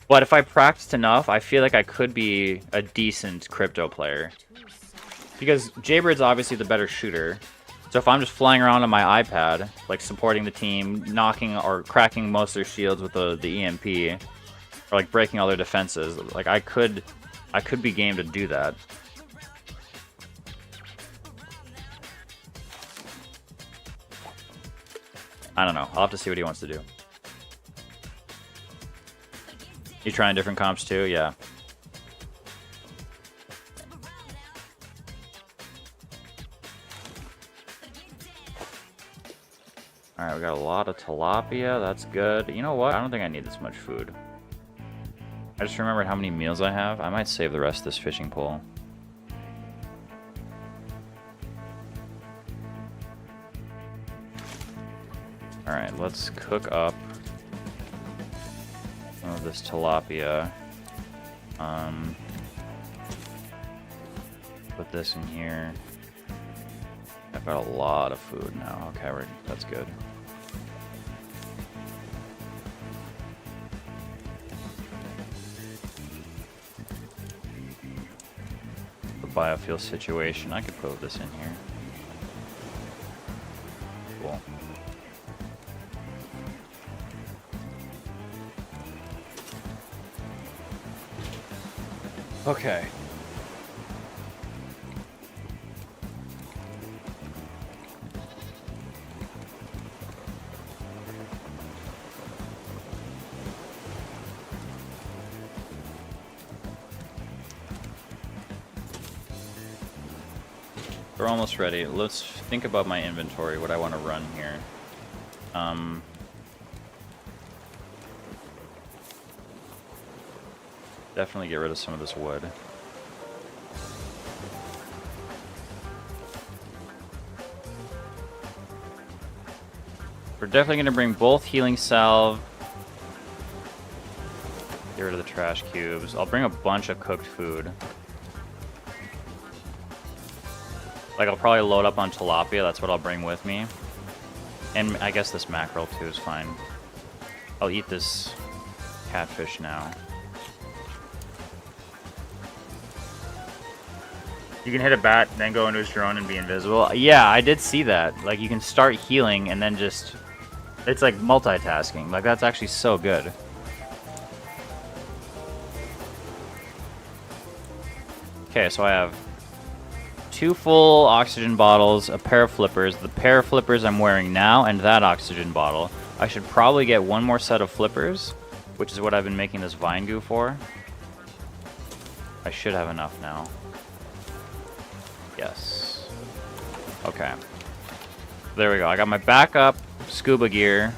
A: But if I practiced enough, I feel like I could be a decent Crypto player. Because Jaybird's obviously the better shooter. So if I'm just flying around on my iPad, like supporting the team, knocking or cracking most of their shields with the EMP, or like breaking all their defenses, like I could be game to do that. I don't know. I'll have to see what he wants to do. You trying different comps too? Yeah. Alright, we got a lot of tilapia. That's good. You know what? I don't think I need this much food. I just remembered how many meals I have. I might save the rest of this fishing pole. Alright, let's cook up some of this tilapia. Put this in here. I've got a lot of food now. Okay, that's good. The biofuel situation. I could put this in here. Cool. Okay. We're almost ready. Let's think about my inventory, what I want to run here. Definitely get rid of some of this wood. We're definitely going to bring both healing salve. Get rid of the trash cubes. I'll bring a bunch of cooked food. Like, I'll probably load up on tilapia. That's what I'll bring with me. And I guess this mackerel, too, is fine. I'll eat this catfish now. You can hit a bat, then go into his drone and be invisible. Yeah, I did see that. Like, you can start healing and then just... It's like multitasking. Like, that's actually so good. Okay, so I have 2 full oxygen bottles, a pair of flippers, the pair of flippers I'm wearing now, and that oxygen bottle. I should probably get one more set of flippers, which is what I've been making this vine goo for. I should have enough now. Yes. Okay. There we go. I got my backup scuba gear.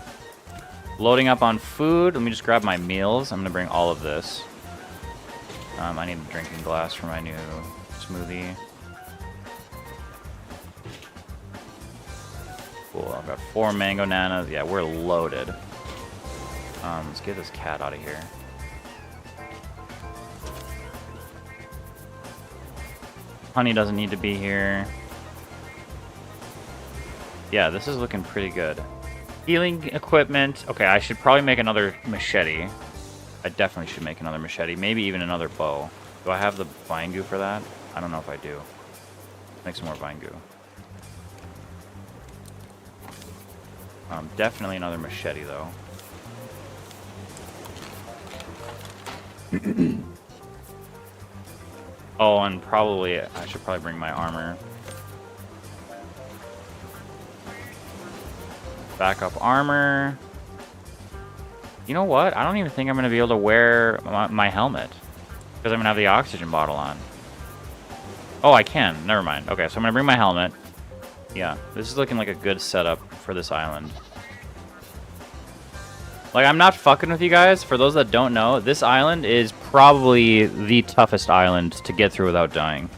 A: Loading up on food. Let me just grab my meals. I'm going to bring all of this. I need a drinking glass for my new smoothie. Cool. I've got 4 mango nanas. Yeah, we're loaded. Let's get this cat out of here. Honey doesn't need to be here. Yeah, this is looking pretty good. Healing equipment. Okay, I should probably make another machete. I definitely should make another machete. Maybe even another bow. Do I have the vine goo for that? I don't know if I do. Make some more vine goo. Definitely another machete, though. Oh, and probably, I should probably bring my armor. Backup armor. You know what? I don't even think I'm going to be able to wear my helmet. Because I'm going to have the oxygen bottle on. Oh, I can. Never mind. Okay, so I'm going to bring my helmet. Yeah, this is looking like a good setup for this island. Like, I'm not fucking with you guys. For those that don't know, this island is probably the toughest island to get through without dying.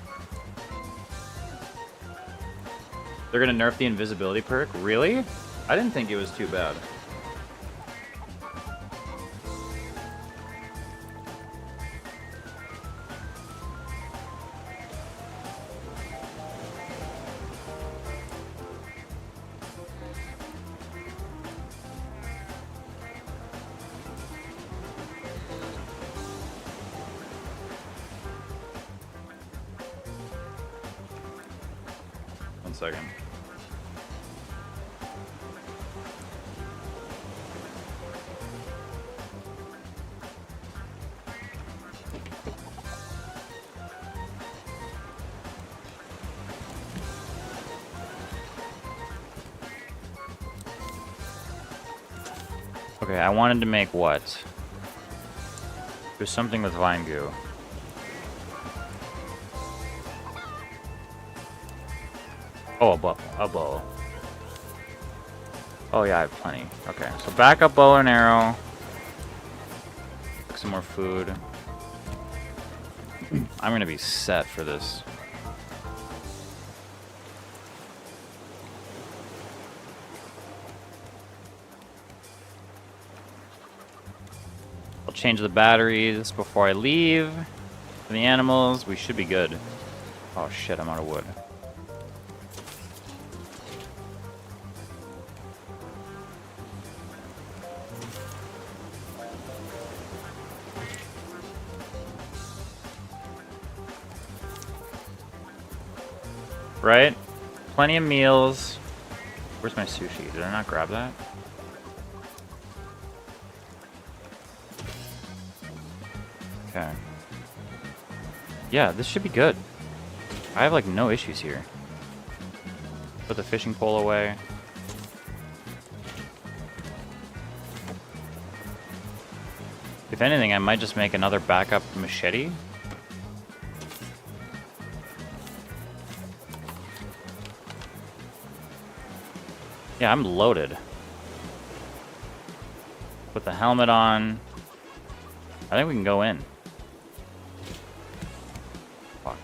A: They're gonna nerf the invisibility perk? Really? I didn't think it was too bad. One second. Okay, I wanted to make what? There's something with vine goo. Oh, a bow. Oh yeah, I have plenty. Okay, so backup bow and arrow. Some more food. I'm gonna be set for this. I'll change the batteries before I leave. For the animals, we should be good. Oh shit, I'm out of wood. Right? Plenty of meals. Where's my sushi? Did I not grab that? Okay. Yeah, this should be good. I have like no issues here. Put the fishing pole away. If anything, I might just make another backup machete. Yeah, I'm loaded. Put the helmet on. I think we can go in. Fuck.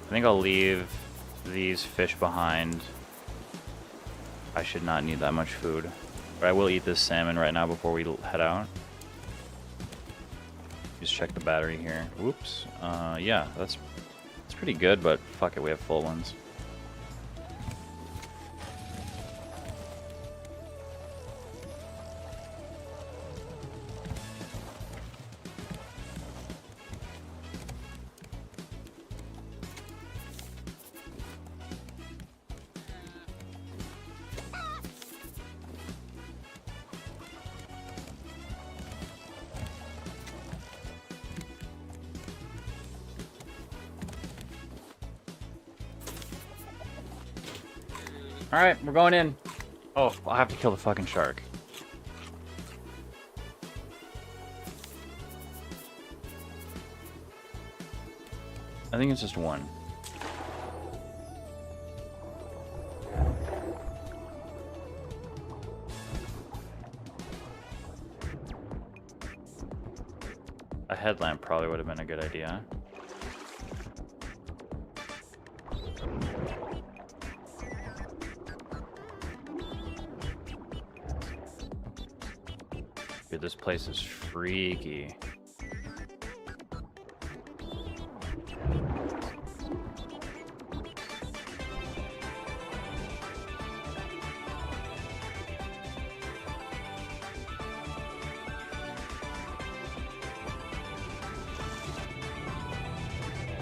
A: I think I'll leave these fish behind. I should not need that much food. But I will eat this salmon right now before we head out. Just check the battery here. Whoops. Yeah, that's pretty good, but fuck it, we have full ones. Alright, we're going in. Oh, I'll have to kill the fucking shark. I think it's just one. A headlamp probably would have been a good idea. Dude, this place is freaky.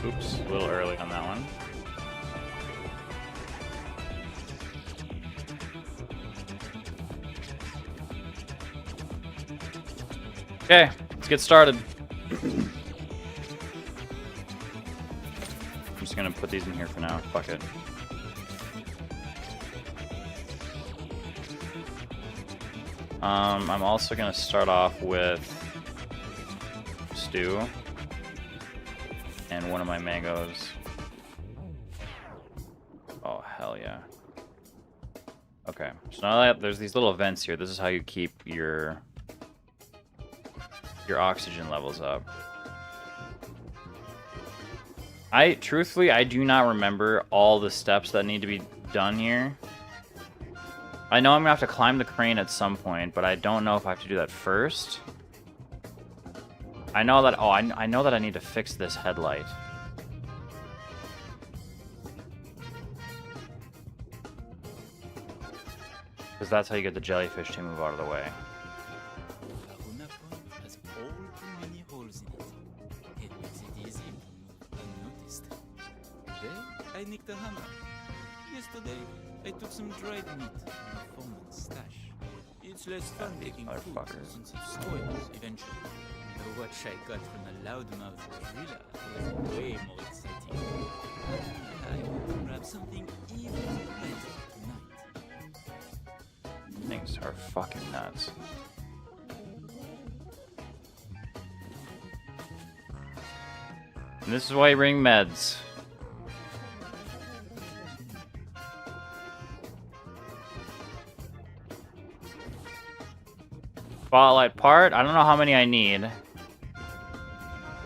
A: Oops, a little early on that one. Okay, let's get started. I'm just gonna put these in here for now. Fuck it. I'm also gonna start off with stew and one of my mangoes. Oh hell hell yeah. Okay, so now that there's these little vents here, this is how you keep your oxygen levels up. Truthfully, I do not remember all the steps that need to be done here. I know I'm gonna have to climb the crane at some point, but I don't know if I have to do that first. I know that, oh, I know that I need to fix this headlight. Because that's how you get the jellyfish to move out of the way.
D: Has all too many holes in it. It makes it easy to move unnoticed. Today, I nicked a hammer. Yesterday, I took some dried meat from a foreman's stash. It's less fun taking food since it spoils eventually. The watch I got from a loudmouth gorilla was way more exciting. I want to grab something even better tonight.
A: Things are fucking nuts. And this is why you bring meds. Spotlight part. I don't know how many I need.